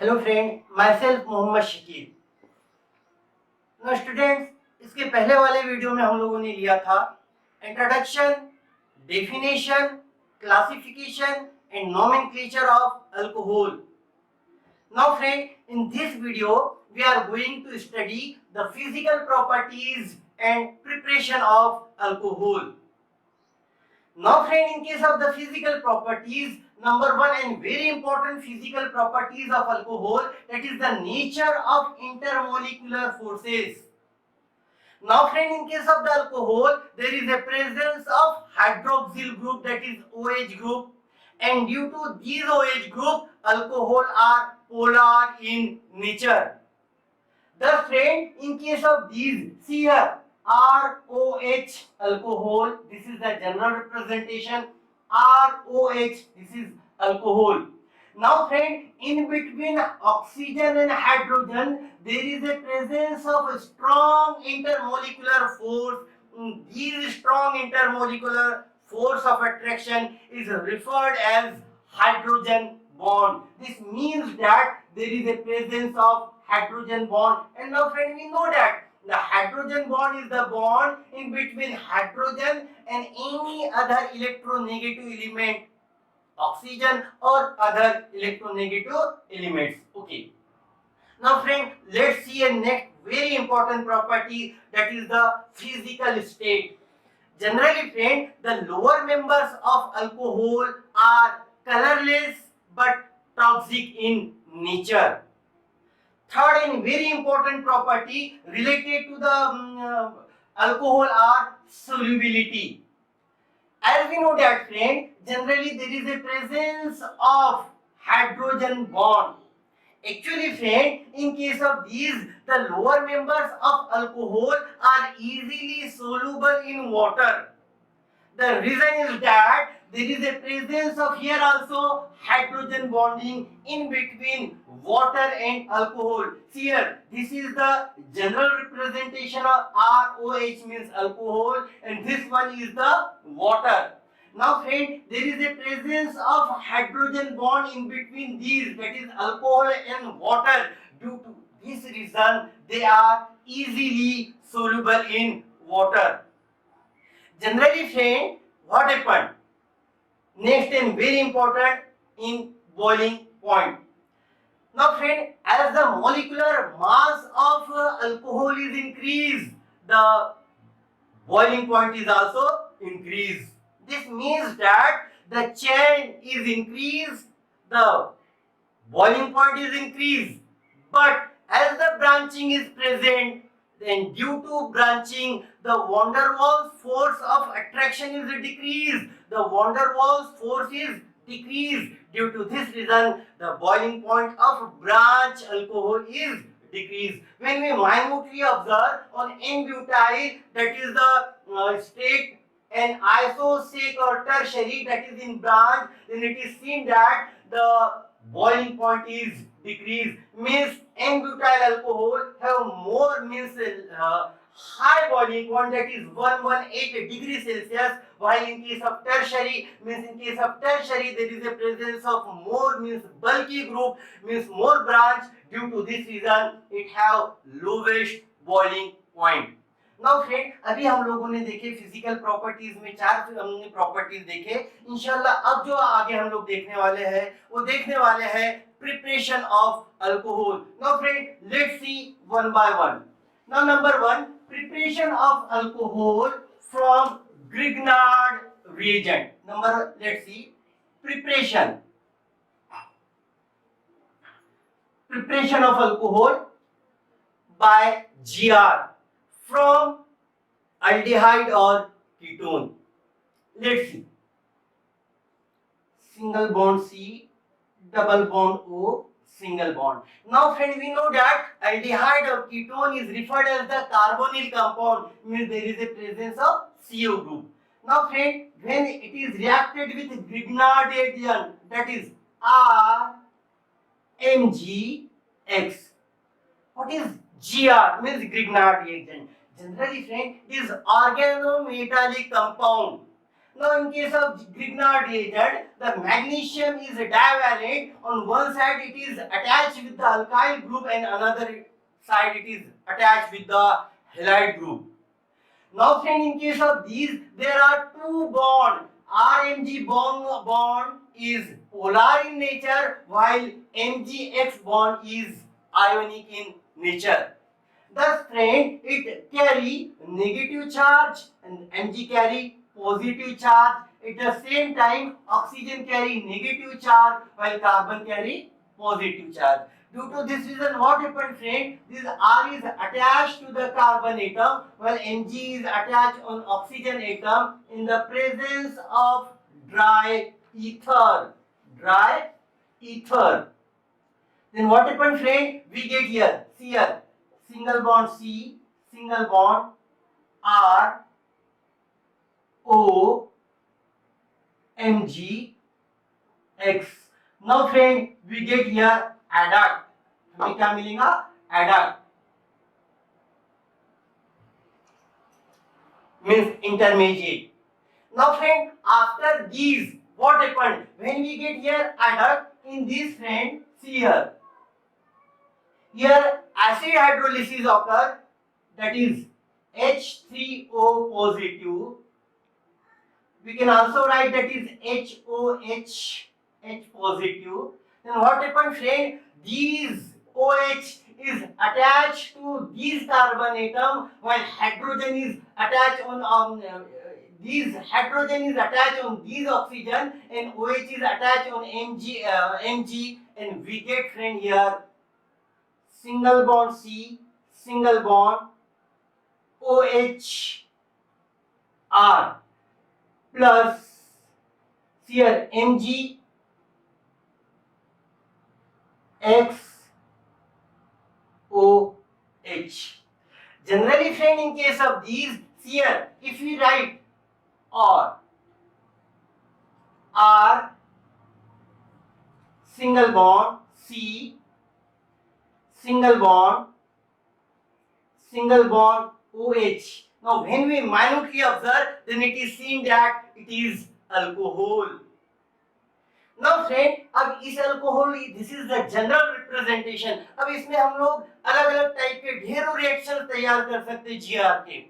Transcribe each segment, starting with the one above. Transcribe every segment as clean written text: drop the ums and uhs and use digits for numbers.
Hello friend, myself Mohammad Shakeel. No students, इसके पहले वाले वीडियो में हम लोगों ने लिया था introduction, definition, classification and nomenclature of alcohol. Now friend, in this video we are going to study the physical properties and preparation of alcohol. Now friend, in case of the physical properties, number one and very important physical properties of alcohol, that is the nature of intermolecular forces. Now friend, in case of the alcohol, there is a presence of hydroxyl group, that is OH group, and due to these OH group, alcohol are polar in nature. Thus friend, in case of these, see here, ROH alcohol, this is the general representation. ROH, this is alcohol. Now friend, in between oxygen and hydrogen, there is a presence of a strong intermolecular force. These strong intermolecular force of attraction is referred as hydrogen bond. This means that there is a presence of hydrogen bond. And now friend, we know that the hydrogen bond is the bond in between hydrogen and any other electronegative element, oxygen or other electronegative elements. Okay. Now friend, let's see a next very important property, that is the physical state. Generally friend, the lower members of alcohol are colorless but toxic in nature. Third and very important property related to the alcohol are solubility. As we know that friend, generally there is a presence of hydrogen bond. Actually friend, in case of these, the lower members of alcohol are easily soluble in water. The reason is that there is a presence of here also hydrogen bonding in between water and alcohol. See here, this is the general representation of ROH, means alcohol, and this one is the water. Now friend, there is a presence of hydrogen bond in between these, that is alcohol and water. Due to this reason, they are easily soluble in water. Generally friend, what happened? Next and very important, in boiling point. Now friend, as the molecular mass of alcohol is increased, the boiling point is also increased. This means that the chain is increased, the boiling point is increased. But as the branching is present, then due to branching, the van der Waals force of attraction is decreased. The van der Waals force is decreased. Due to this reason, the boiling point of branch alcohol is decreased. When we minutely observe on N-butyl, that is the state, and isosec or tertiary, that is in branch, then it is seen that the boiling point is decreased. Means N-butyl alcohol have more, means high boiling point, that is 118 degrees Celsius, while in case of tertiary, means in case of tertiary there is a presence of more, means bulky group, means more branch. Due to this reason, it have lowest boiling point. Now friend, अभी हम लोगों ने देखे physical properties में चार हमने properties देखे। इंशाल्लाह अब जो आगे हम लोग देखने वाले हैं वो देखने वाले हैं preparation of alcohol. Now friend, let's see one by one. Now number one, preparation of alcohol from Grignard reagent. Let's see, preparation of alcohol by GR from aldehyde or ketone. Let's see, single bond C, double bond O, single bond. Now friend, we know that aldehyde or ketone is referred as the carbonyl compound, means there is a presence of CO group. Now friend, when it is reacted with Grignard reagent, that is RMgX. What is GR? Means Grignard reagent. Generally friend, it is organometallic compound. Now in case of Grignard reagent, the magnesium is divalent. On one side it is attached with the alkyl group and another side it is attached with the halide group. Now friend, in case of these there are two bonds. RMG bond is polar in nature while MgX bond is ionic in nature. Thus friend, it carry negative charge and Mg carry positive charge. At the same time, oxygen carry negative charge while carbon carry positive charge. Due to this reason, what happened friend? This R is attached to the carbon atom while Mg is attached on oxygen atom in the presence of dry ether. Dry ether. Then what happened friend? We get here, see here, single bond C, single bond R, O, Mg, X. Now friend, we get here adduct. हमें क्या मिलेगा? Adduct means intermediate. Now friend, after these, what happened? When we get here adduct, in this friend, see here. Here acid hydrolysis occur, that is H3O positive. We can also write that is HOH, H positive. Then what happened friend? These OH is attached to these carbon atom while hydrogen is attached on these hydrogen is attached on these oxygen and OH is attached on Mg and we get friend here single bond C, single bond OH R plus here Mg X OH. Generally friend, in case of these, here if we write or R single bond C, single bond OH. Now when we minutely observe, then it is seen that it is alcohol. Now friend, अब इस alcohol, this is the general representation. अब इसमें हम लोग अलग अलग type के ढेरों रिएक्शन तैयार कर सकते हैं GR के.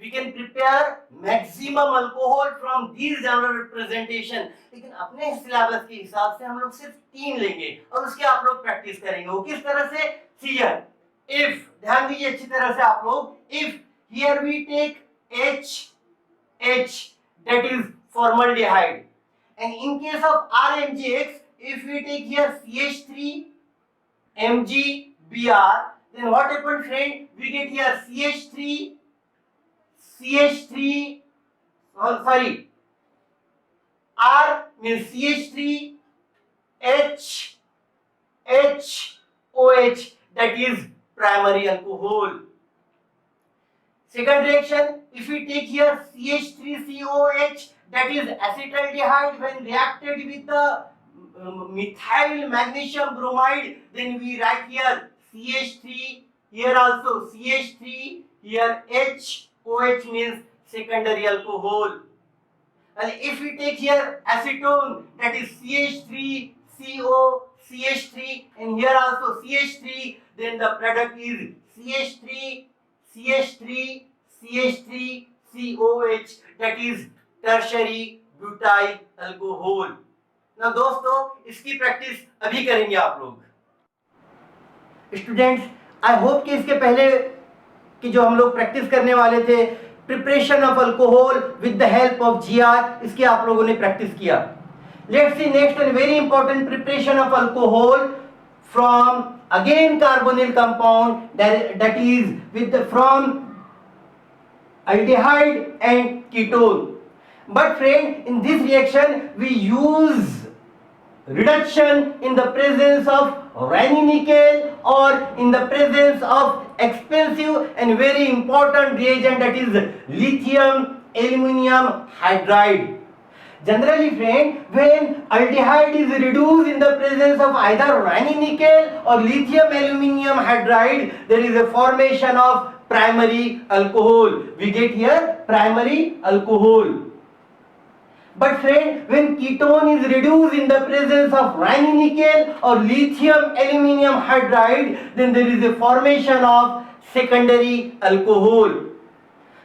We can prepare maximum alcohol from these general representation. लेकिन अपने सिलेबस के हिसाब से हम लोग सिर्फ 3 लेंगे और उसके आप लोग प्रैक्टिस करेंगे. वो किस तरह से? Here, if ध्यान दीजिए अच्छी तरह से आप लोग, if here we take H, that is formaldehyde. And in case of RMgX, if we take here CH3 MgBr, then what happened friend? We get here R means CH3 HOH, that is primary alcohol. Second reaction, if we take here CH3COH, that is acetaldehyde, when reacted with the methyl magnesium bromide, then we write here CH3, here also CH3, here HOH means secondary alcohol. And if we take here acetone, that is CH3CO, CH3, and here also CH3, then the product is CH3COH, that is tertiary butyl alcohol. ना दोस्तों, इसकी practice अभी करेंगे आप लोग. Students, I hope कि इसके पहले कि जो हम लोग प्रैक्टिस करने वाले थे preparation of alcohol with the help of GR, इसकी आप लोगों ने प्रैक्टिस किया. Let's see next and very important preparation of alcohol from again carbonyl compound, that is from aldehyde and ketone. But friend, in this reaction we use reduction in the presence of ranitidine or in the presence of expensive and very important reagent, that is lithium aluminum hydride. Generally friend, when aldehyde is reduced in the presence of either ranitidine or lithium aluminum hydride, there is a formation of primary alcohol. We get here primary alcohol. But friend, when ketone is reduced in the presence of ranitidine or lithium aluminium hydride, then there is a formation of secondary alcohol.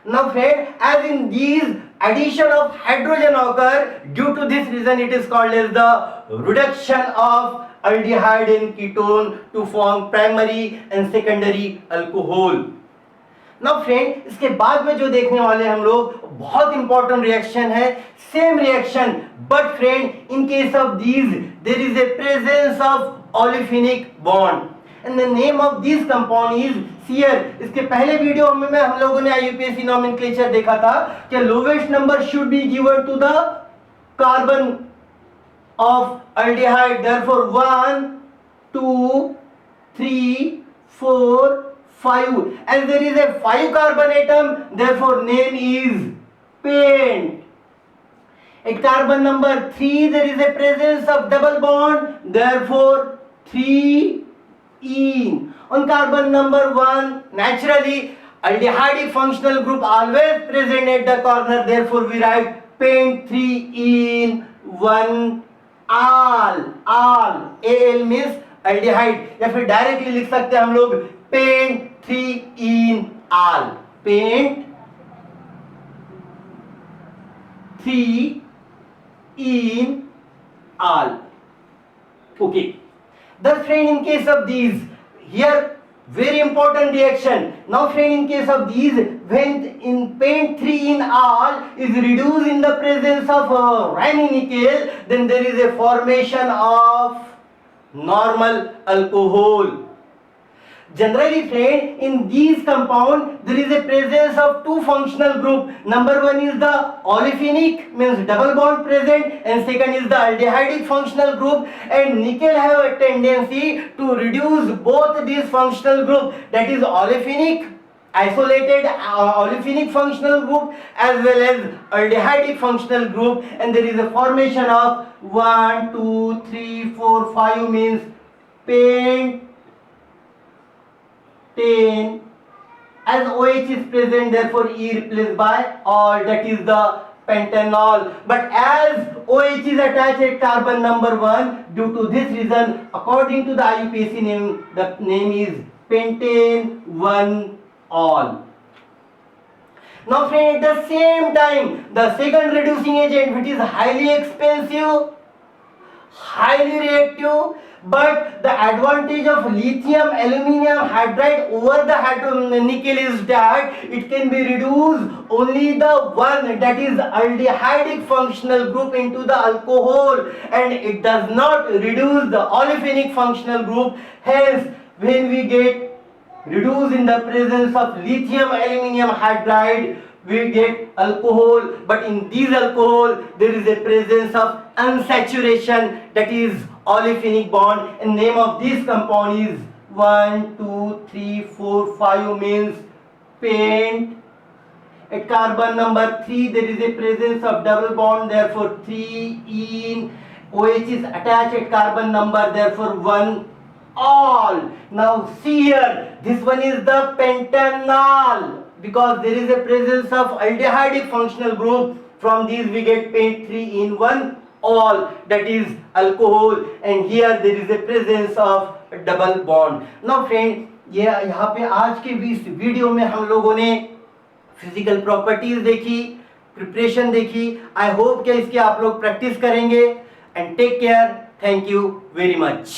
Now friend, as in these addition of hydrogen occur, due to this reason it is called as the reduction of aldehyde and ketone to form primary and secondary alcohol. Now friend, इसके बाद में जो देखने वाले हम लोग बहुत important reaction है, same reaction but friend in case of these there is a presence of olefinic bond and the name of this compound is sear. इसके पहले वीडियो में हम लोगों ने आईयूपीएसी नोमेनक्लेचर देखा था कि lowest number should be given to the carbon of aldehyde. Therefore 1 2 3 4 5, as there is a 5 carbon atom, therefore name is pent. At carbon number 3 there is a presence of double bond, therefore 3-ene. On carbon number 1, naturally aldehydic functional group always present at the corner, therefore we write pent 3-ene 1-al. Al means aldehyde, या फिर directly लिख सकते हैं हम लोग pent 3-ene al. Pent 3-ene al. Okay. Thus friend, in case of these, here very important reaction. Now friend, in case of these, when in pent 3-ene al is reduced in the presence of ranitidine, then there is a formation of normal alcohol. Generally friend, in these compound there is a presence of two functional group. Number one is the olefinic, means double bond present, and second is the aldehydic functional group, and nickel have a tendency to reduce both these functional group, that is olefinic isolated olefinic functional group as well as aldehydic functional group, and there is a formation of 1 2 3 4 5 means pent 10. As OH is present, therefore E replaced by all, that is the pentanol. But as OH is attached at carbon number 1, due to this reason, according to the IUPAC name, the name is pentane 1-all. Now friend, at the same time, the second reducing agent, which is highly expensive, highly reactive, but the advantage of lithium aluminium hydride over the nickel is that it can be reduced only the one, that is aldehydic functional group, into the alcohol, and it does not reduce the olefinic functional group. Hence, when we get reduced in the presence of lithium aluminium hydride, we get alcohol, but in these alcohol there is a presence of unsaturation, that is olefinic bond, and name of this compound is 1 2 3 4 5 means pent. At carbon number 3 there is a presence of double bond, therefore 3-ene. OH is attached at carbon number, therefore 1-all. Now see here, this one is the pentanol, because there is a presence of aldehydic functional group. From these we get pent 3-ene 1-all, that is alcohol, and here there is a presence of double bond. Now friend, ये यहाँ पे आज के इस video में हम लोगों ने फिजिकल प्रॉपर्टीज देखी, प्रिपरेशन देखी. आई होप कि इसकी आप लोग प्रैक्टिस करेंगे. And take care. Thank you very much.